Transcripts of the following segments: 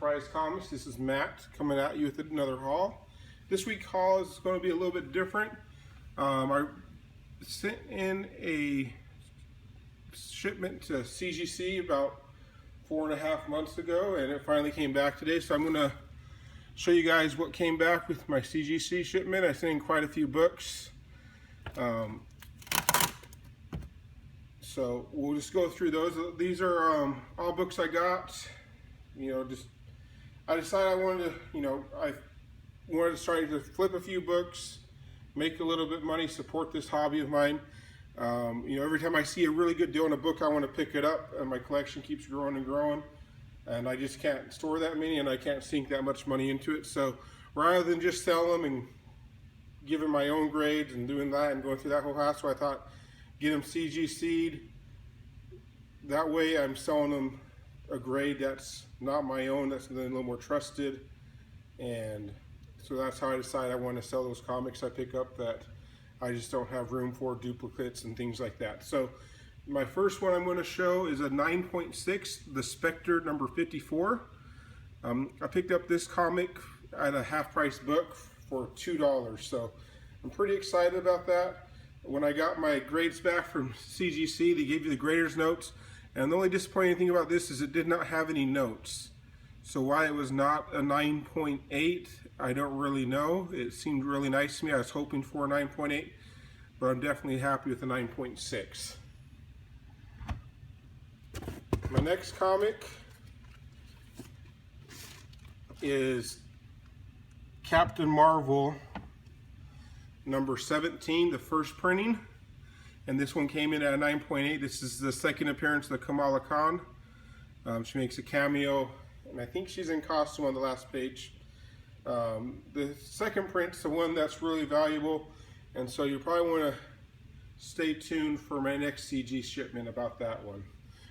Surprise Comics. This is Matt coming at you with another haul. This week's haul is going to be a little bit different. I sent in a shipment to CGC about 4.5 months ago, and it finally came back today. So I'm going to show you guys what came back with my CGC shipment. I sent in quite a few books. So we'll just go through those. These are all books I got. I decided I wanted to, I wanted to try to flip a few books, make a little bit of money, support this hobby of mine. Every time I see a really good deal on a book, I want to pick it up, and my collection keeps growing and growing. And I just can't store that many, and I can't sink that much money into it. So rather than just sell them and giving my own grades and doing that and going through that whole hassle, I thought get them CGC'd. That way I'm selling them a grade that's not my own, that's a little more trusted. And so that's how I decided I want to sell those comics I pick up that I just don't have room for, duplicates and things like that. So my first one I'm going to show is a 9.6, The Spectre number 54. I picked up this comic at a half-price book for $2, so I'm pretty excited about that. When I got my grades back from CGC, they gave you the grader's notes, and the only disappointing thing about this is it did not have any notes. So why it was not a 9.8, I don't really know. It seemed really nice to me. I was hoping for a 9.8, but I'm definitely happy with the 9.6. My next comic is Captain Marvel number 17, the first printing, and this one came in at a 9.8. This is the second appearance of Kamala Khan. She makes a cameo, and I think she's in costume on the last page. The second print's the one that's really valuable, and so you probably want to stay tuned for my next CG shipment about that one.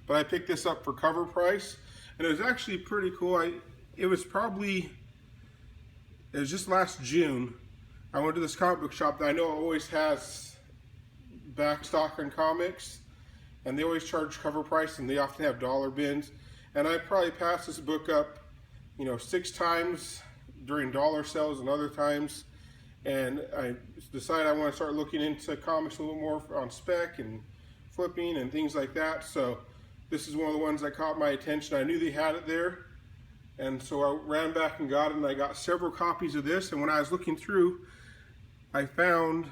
But I picked this up for cover price, and it was actually pretty cool. It was just last June. I went to this comic book shop that I know always has back stock on comics, and they always charge cover price, and they often have dollar bins. And I probably passed this book up, 6 times during dollar sales and other times. And I decided I want to start looking into comics a little more on spec and flipping and things like that. So this is one of the ones that caught my attention. I knew they had it there, and so I ran back and got it, and I got several copies of this. And when I was looking through, I found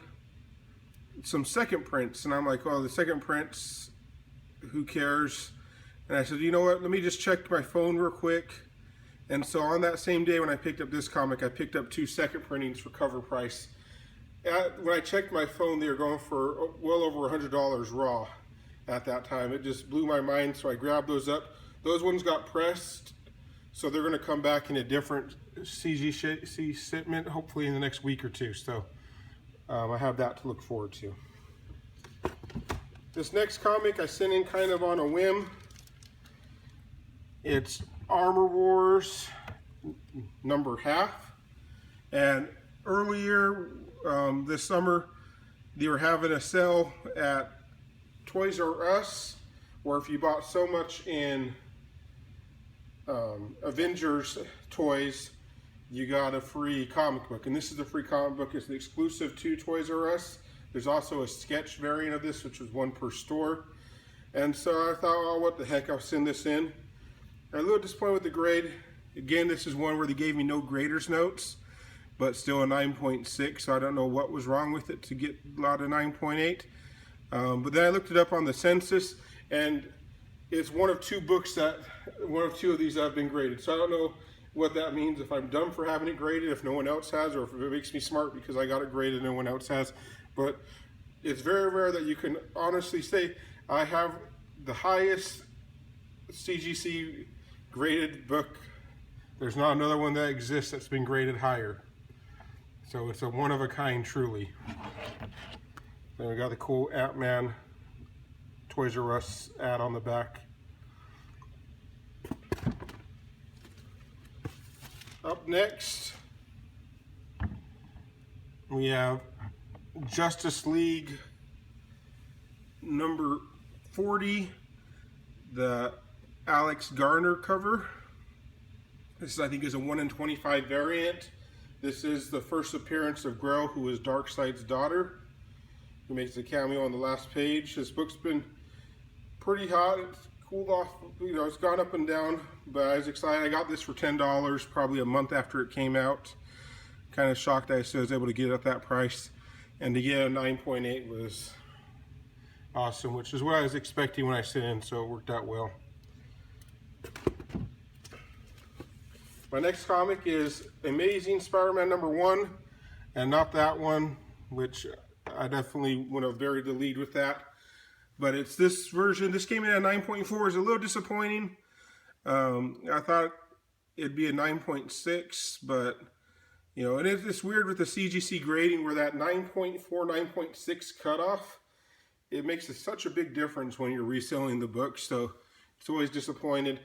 some second prints, and I'm like, oh, the second prints, who cares? And I said, you know what, let me just check my phone real quick. And so on that same day when I picked up this comic, I picked up 2 second printings for cover price. When I checked my phone, they were going for well over $100 raw at that time. It just blew my mind, so I grabbed those up. Those ones got pressed, so they're going to come back in a different CGC shipment, hopefully in the next week or two. So I have that to look forward to. This next comic I sent in kind of on a whim. It's Armor Wars number half. And earlier this summer, they were having a sale at Toys R Us, where if you bought so much in Avengers toys, you got a free comic book. And this is a free comic book. It's exclusive to Toys R Us. There's also a sketch variant of this, which was 1 per store. And so I thought, oh, what the heck, I'll send this in. I'm a little disappointed with the grade. Again, this is one where they gave me no grader's notes, but still a 9.6, so I don't know what was wrong with it to get a lot of 9.8. But then I looked it up on the census, and it's one of 2 of these that have been graded. So I don't know what that means, if I'm dumb for having it graded, if no one else has, or if it makes me smart because I got it graded and no one else has. But it's very rare that you can honestly say, I have the highest CGC graded book. There's not another one that exists that's been graded higher. So it's a one of a kind, truly. Then we got the cool Ant-Man Toys R Us ad on the back. Up next, we have Justice League number 40, the Alex Garner cover. This, I think, is a 1 in 25 variant. This is the first appearance of Grell, who is Darkseid's daughter, who makes a cameo on the last page. This book's been pretty hot. It's cooled off, you know, it's gone up and down, but I was excited. I got this for $10 probably a month after it came out. Kind of shocked I was able to get it at that price. And to get a 9.8 was awesome, which is what I was expecting when I sent in, so it worked out well. My next comic is Amazing Spider-Man #1, and not that one, which I definitely would have buried the lead with that. But it's this version. This came in at 9.4. It's a little disappointing. I thought it'd be a 9.6, but you know, and it's weird with the CGC grading where that 9.4, 9.6 cutoff, it makes such a big difference when you're reselling the book. So it's always disappointed.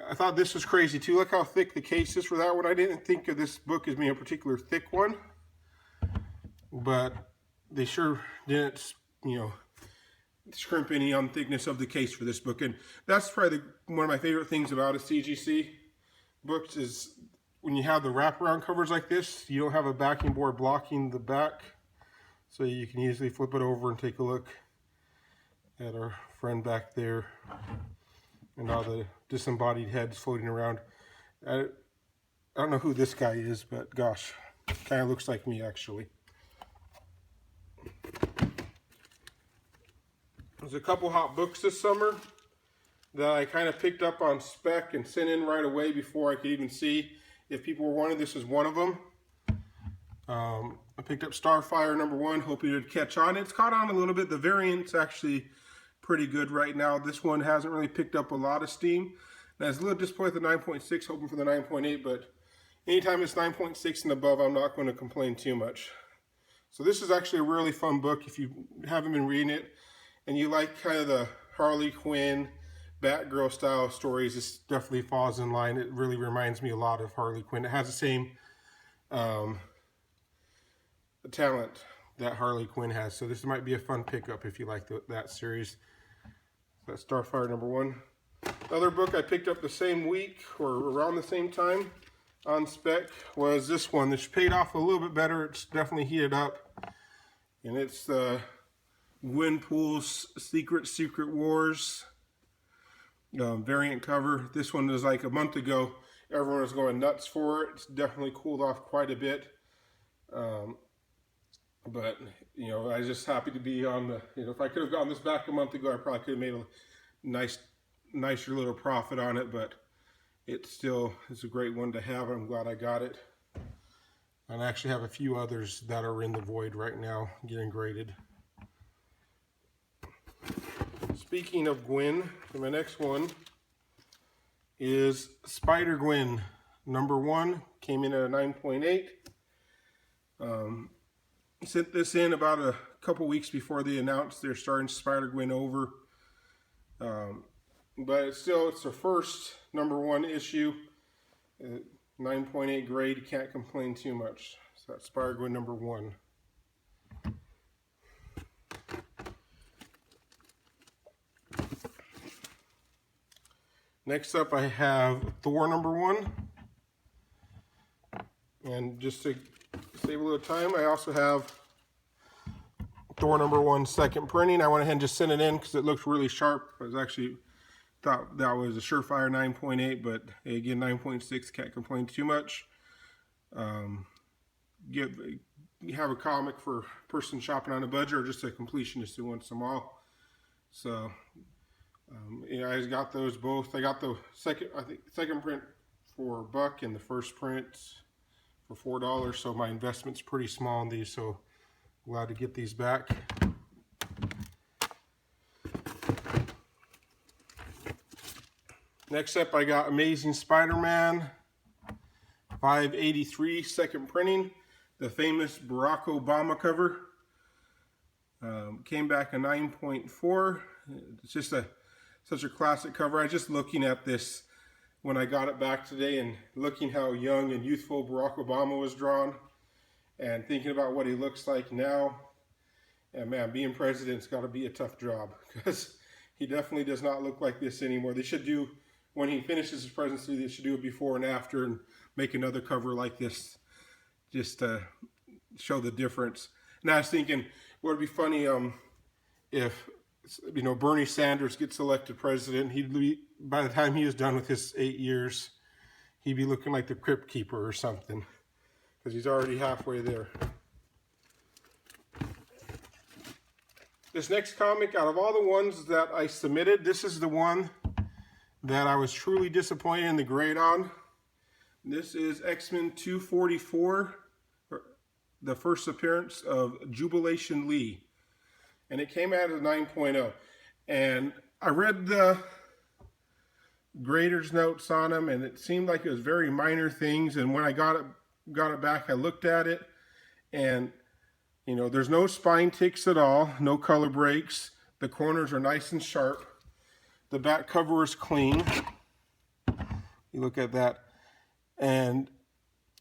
I thought this was crazy too. Look how thick the case is for that one. I didn't think of this book as being a particular thick one, but they sure didn't, you know, scrimp any on thickness of the case for this book. And that's probably one of my favorite things about a CGC books is when you have the wraparound covers like this, you don't have a backing board blocking the back, so you can easily flip it over and take a look at our friend back there and all the disembodied heads floating around. I don't know who this guy is, but gosh, kind of looks like me actually. There's a couple hot books this summer that I kind of picked up on spec and sent in right away before I could even see if people were wanting. This is one of them. I picked up Starfire #1, hoping it would catch on. It's caught on a little bit. The variant's actually pretty good right now. This one hasn't really picked up a lot of steam. And I was a little disappointed with the 9.6, hoping for the 9.8, but anytime it's 9.6 and above, I'm not going to complain too much. So this is actually a really fun book if you haven't been reading it and you like kind of the Harley Quinn, Batgirl style stories. This definitely falls in line. It really reminds me a lot of Harley Quinn. It has the same talent that Harley Quinn has. So this might be a fun pickup if you like that series. That's Starfire #1. Another book I picked up the same week or around the same time on spec was this one. This paid off a little bit better. It's definitely heated up. And it's Gwenpool's Secret Wars variant cover. This one was like a month ago. Everyone was going nuts for it. It's definitely cooled off quite a bit. But, you know, I was just happy to be on the, you know, if I could have gotten this back a month ago, I probably could have made a nicer little profit on it, but it still is a great one to have. I'm glad I got it. And I actually have a few others that are in the void right now getting graded. Speaking of Gwen, my next one is Spider-Gwen #1. Came in at a 9.8. Sent this in about a couple weeks before they announced they're starting Spider-Gwen over. But it's the first #1 issue. 9.8 grade, you can't complain too much. So that's Spider-Gwen #1. Next up I have Thor #1. And just to save a little time, I also have Thor #1 second printing. I went ahead and just sent it in because it looked really sharp. I was actually thought that was a surefire 9.8, but again, 9.6, can't complain too much. You have a comic for a person shopping on a budget or just a completionist who wants them all. So yeah, I got those both. I got the second print for $1 and the first print for $4. So my investment's pretty small in these. So glad to get these back. Next up, I got Amazing Spider-Man 583 second printing, the famous Barack Obama cover. Came back a 9.4. It's just such a classic cover. I was just looking at this when I got it back today and looking how young and youthful Barack Obama was drawn and thinking about what he looks like now. And man, being president's got to be a tough job because he definitely does not look like this anymore. They should do when he finishes his presidency, they should do a before and after and make another cover like this, just to show the difference. And I was thinking, would it be funny if, you know, Bernie Sanders gets elected president, he'd be, by the time he is done with his 8 years, he'd be looking like the Crypt Keeper or something, because he's already halfway there. This next comic, out of all the ones that I submitted, this is the one that I was truly disappointed in the grade on. This is X-Men 244, the first appearance of Jubilation Lee. And it came out as a 9.0. And I read the grader's notes on them, and it seemed like it was very minor things. And when I got it back, I looked at it, and you know, there's no spine ticks at all, no color breaks. The corners are nice and sharp. The back cover is clean. You look at that, and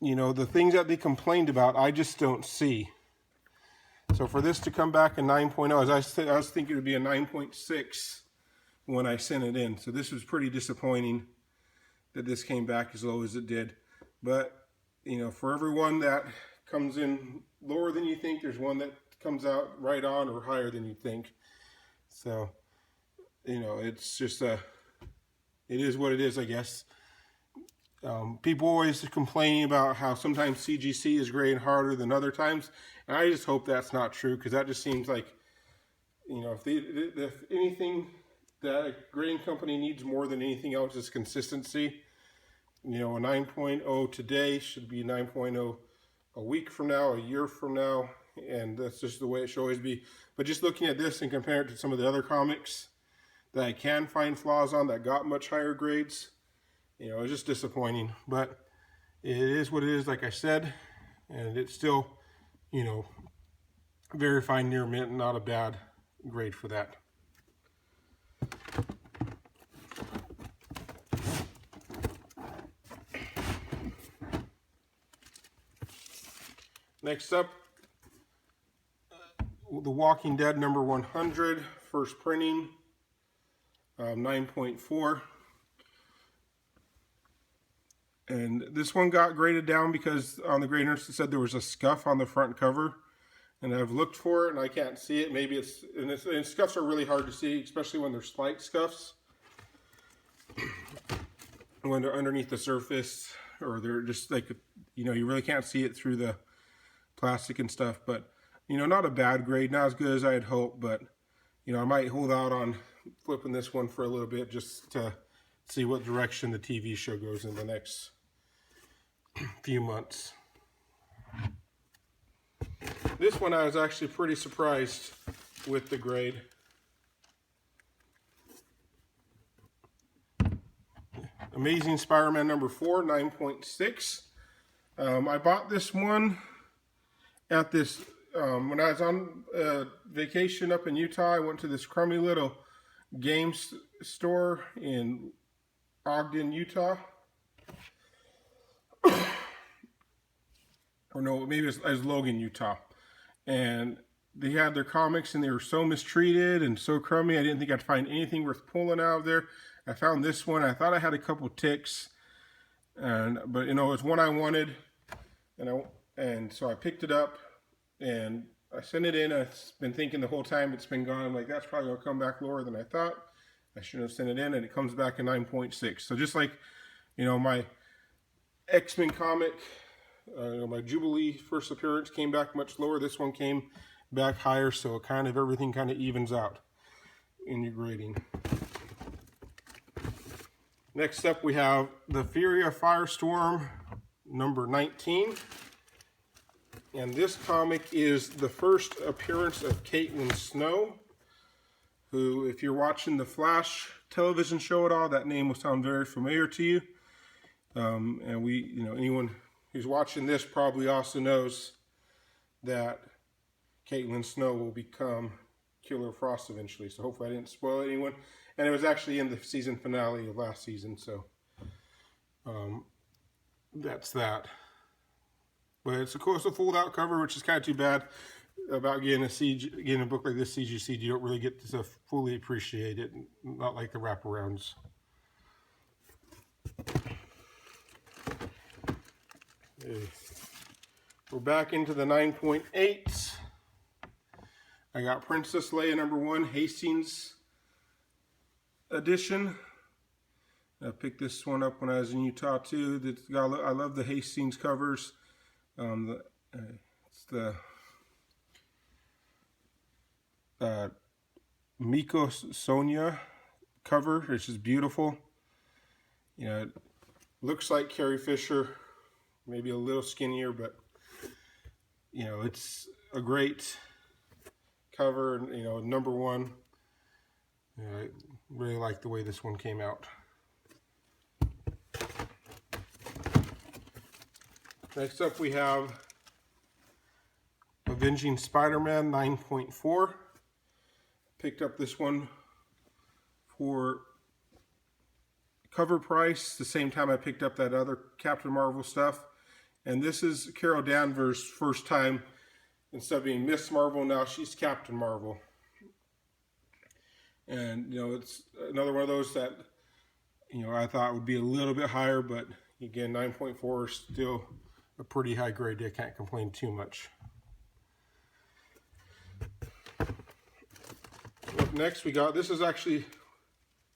you know, the things that they complained about, I just don't see. So for this to come back a 9.0, as I was thinking it would be a 9.6 when I sent it in. So this was pretty disappointing that this came back as low as it did. But, you know, for everyone that comes in lower than you think, there's one that comes out right on or higher than you think. So, you know, it's just it is what it is, I guess. People always complaining about how sometimes CGC is grading harder than other times, and I just hope that's not true, because that just seems like, you know, if anything that a grading company needs more than anything else is consistency. You know, a 9.0 today should be 9.0 a week from now, a year from now, and that's just the way it should always be. But just looking at this and comparing it to some of the other comics that I can find flaws on that got much higher grades, you know, it's just disappointing. But it is what it is, like I said, and it's still, you know, very fine near mint, not a bad grade for that. Next up, The Walking Dead number 100, first printing, 9.4. And this one got graded down because on the grade nurse it said there was a scuff on the front cover. And I've looked for it and I can't see it. Maybe and scuffs are really hard to see, especially when they're slight scuffs. When they're underneath the surface, or they're just like, you know, you really can't see it through the plastic and stuff. But, you know, not a bad grade, not as good as I had hoped, but, you know, I might hold out on flipping this one for a little bit just to see what direction the TV show goes in the next few months. This one I was actually pretty surprised with the grade. Amazing Spider-Man number 4, 9.6. I bought this one at this, when I was on vacation up in Utah. I went to this crummy little game store in Ogden, Utah. Or no, maybe it was Logan, Utah. And they had their comics and they were so mistreated and so crummy. I didn't think I'd find anything worth pulling out of there. I found this one. I thought I had a couple ticks, but you know, it's one I wanted, and so I picked it up and I sent it in. I've been thinking the whole time it's been gone, I'm like, that's probably gonna come back lower than I thought. I shouldn't have sent it in, and it comes back at 9.6. So just like, you know, my X-Men comic, my Jubilee first appearance came back much lower. This one came back higher, so kind of everything kind of evens out in your grading. Next up, we have The Fury of Firestorm number 19. And this comic is the first appearance of Caitlin Snow, who, if you're watching the Flash television show at all, that name will sound very familiar to you. And you know, anyone who's watching this probably also knows that Caitlin Snow will become Killer Frost eventually. So hopefully I didn't spoil anyone. And it was actually in the season finale of last season, so that's that. But it's of course a fold-out cover, which is kind of too bad about getting a book like this CGC. You don't really get to fully appreciate it, not like the wraparounds. Okay. We're back into the 9.8. I got Princess Leia #1 Hastings edition. I picked this one up when I was in Utah too. I love the Hastings covers. It's the Miko Sonia cover, which is beautiful. You know, it looks like Carrie Fisher, maybe a little skinnier, but you know, it's a great cover. And you know, #1. You know, I really like the way this one came out. Next up, we have Avenging Spider-Man 9.4. Picked up this one for cover price, the same time I picked up that other Captain Marvel stuff. And this is Carol Danvers' first time, instead of being Miss Marvel, now she's Captain Marvel. And, you know, it's another one of those that, you know, I thought would be a little bit higher, but again, 9.4 is still a pretty high grade. I can't complain too much. Up next, we got, this is actually,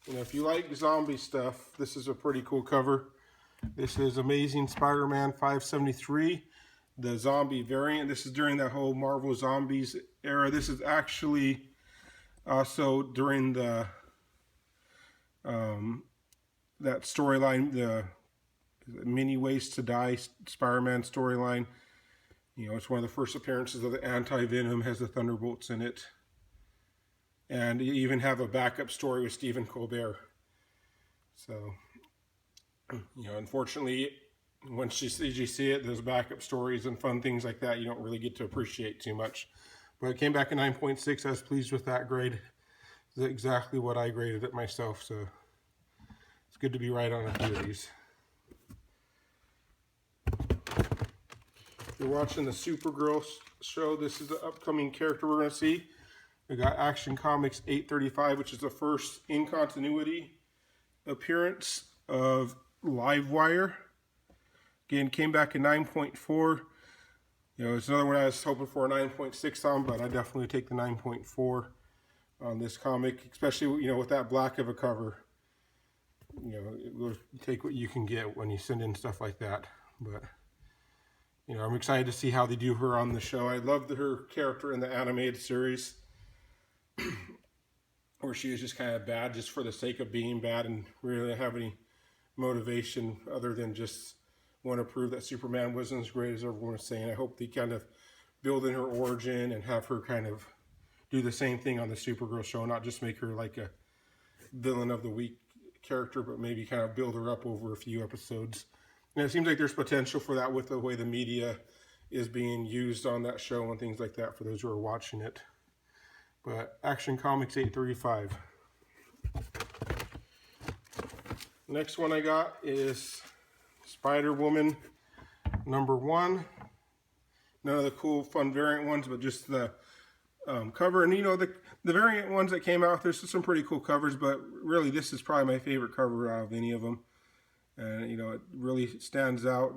you know, if you like zombie stuff, this is a pretty cool cover. This is Amazing Spider-Man 573, the zombie variant. This is during that whole Marvel Zombies era. This is actually also during the that storyline, the Many Ways to Die Spider-Man storyline. You know, it's one of the first appearances of the anti-venom, has the Thunderbolts in it. And you even have a backup story with Stephen Colbert. So, you know, unfortunately, once you CGC it, those backup stories and fun things like that, you don't really get to appreciate too much. But it came back at 9.6. I was pleased with that grade. It's exactly what I graded it myself. So it's good to be right on a few of these. If you're watching the Supergirl show, this is the upcoming character we're going to see. We got Action Comics 835, which is the first in-continuity appearance of Livewire. Again, came back in 9.4. You know, it's another one I was hoping for a 9.6 on, but I definitely take the 9.4 on this comic, especially, you know, with that black of a cover. You know, we'll take what you can get when you send in stuff like that. But, you know, I'm excited to see how they do her on the show. I loved her character in the animated series, where she was just kind of bad just for the sake of being bad and really didn't have any motivation other than just want to prove that Superman wasn't as great as everyone was saying. I hope they kind of build in her origin and have her kind of do the same thing on the Supergirl show, not just make her like a villain of the week character, but maybe kind of build her up over a few episodes. And it seems like there's potential for that with the way the media is being used on that show and things like that for those who are watching it. But Action Comics 835. Next one I got is Spider-Woman #1. None of the cool, fun variant ones, but just the cover. And you know, the variant ones that came out, there's some pretty cool covers, but really this is probably my favorite cover out of any of them. And you know, it really stands out,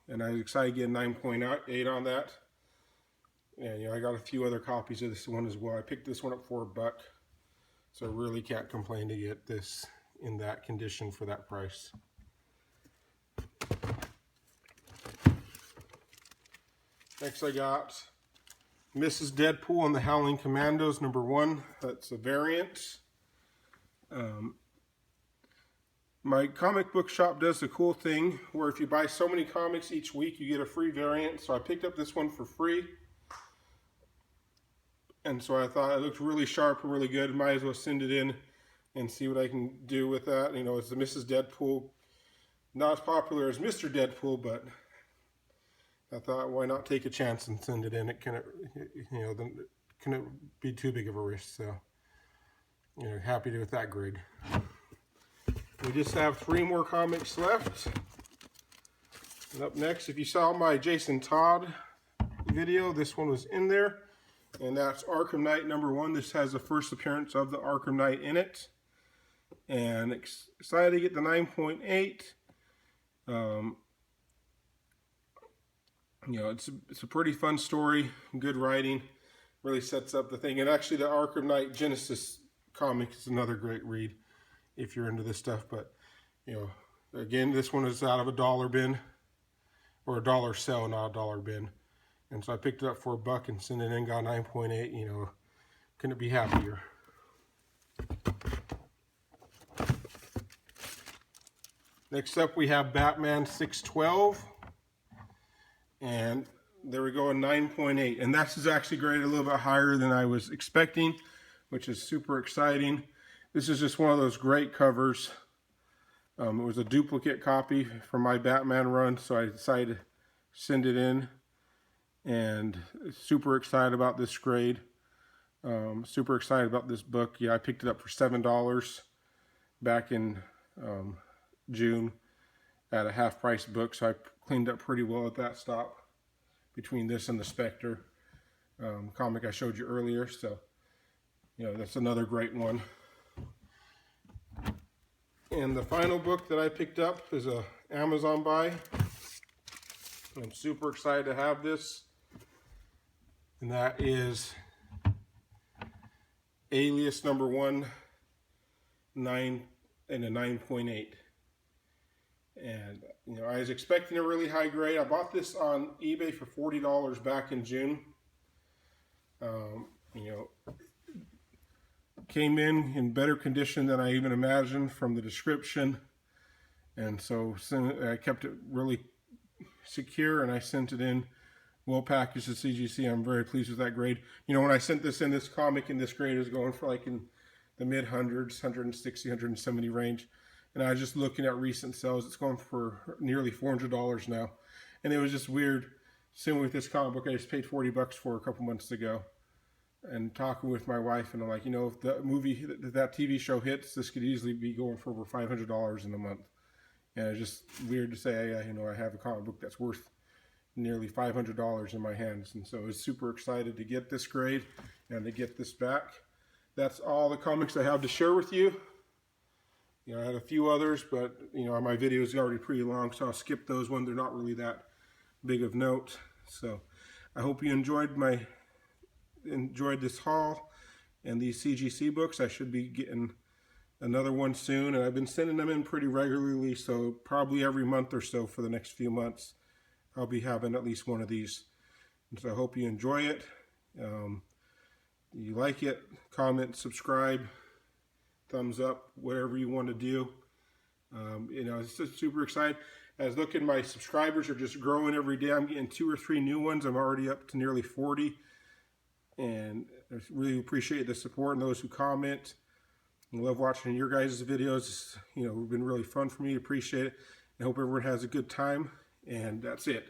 and I was excited to get 9.8 on that. And you know, I got a few other copies of this one as well. I picked this one up for $1, so I really can't complain to get this in that condition for that price. Next I got Mrs. Deadpool and the Howling Commandos #1. That's a variant. My comic book shop does a cool thing where if you buy so many comics each week, you get a free variant. So I picked up this one for free. And so I thought it looked really sharp and really good. Might as well send it in and see what I can do with that. You know, it's the Mrs. Deadpool. Not as popular as Mr. Deadpool, but I thought, why not take a chance and send it in? It couldn't, you know, couldn't be too big of a risk. So, you know, happy with that grade. We just have 3 more comics left. And up next, if you saw my Jason Todd video, this one was in there. And that's Arkham Knight #1. This has the first appearance of the Arkham Knight in it. And excited to get the 9.8. Um, you know, it's a pretty fun story, good writing, really sets up the thing. And actually, the Arkham Knight Genesis comic is another great read if you're into this stuff. But you know, again, this one is out of a dollar bin, or a dollar sell, not a dollar bin. And so I picked it up for $1 and sent it in, got 9.8. You know, couldn't be happier. Next up, we have Batman 612. And there we go, a 9.8. And that's actually graded a little bit higher than I was expecting, which is super exciting. This is just one of those great covers. It was a duplicate copy from my Batman run, so I decided to send it in. And super excited about this grade. Super excited about this book. Yeah, I picked it up for $7 back in June at a half-price book, so I cleaned up pretty well at that stop between this and the Spectre comic I showed you earlier. So, you know, that's another great one. And the final book that I picked up is a Amazon buy. I'm super excited to have this, and that is Alias #1, 9 and a 9.8. And you know, I was expecting a really high grade. I bought this on eBay for $40 back in June. You know, came in better condition than I even imagined from the description, and so I kept it really secure, and I sent it in well packaged to CGC. I'm very pleased with that grade. You know, when I sent this in, this comic in this grade is going for like in the mid hundreds, 160, 170 range. And I was just looking at recent sales. It's going for nearly $400 now. And it was just weird. Same with this comic book I just paid $40 for a couple months ago. And talking with my wife, and I'm like, you know, if the movie, that TV show hits, this could easily be going for over $500 in a month. And it's just weird to say, you know, I have a comic book that's worth nearly $500 in my hands. And so I was super excited to get this grade and to get this back. That's all the comics I have to share with you. You know, I had a few others, but you know, my video is already pretty long, so I'll skip those ones. They're not really that big of note. So I hope you enjoyed this haul and these CGC books. I should be getting another one soon, and I've been sending them in pretty regularly, so probably every month or so for the next few months I'll be having at least one of these. And so I hope you enjoy it. You like it, comment, subscribe, thumbs up, whatever you want to do. You know, it's just super excited. As looking, my subscribers are just growing every day. I'm getting 2 or 3 new ones. I'm already up to nearly 40. And I really appreciate the support and those who comment. I love watching your guys' videos. You know, it's been really fun for me. Appreciate it. I hope everyone has a good time. And that's it.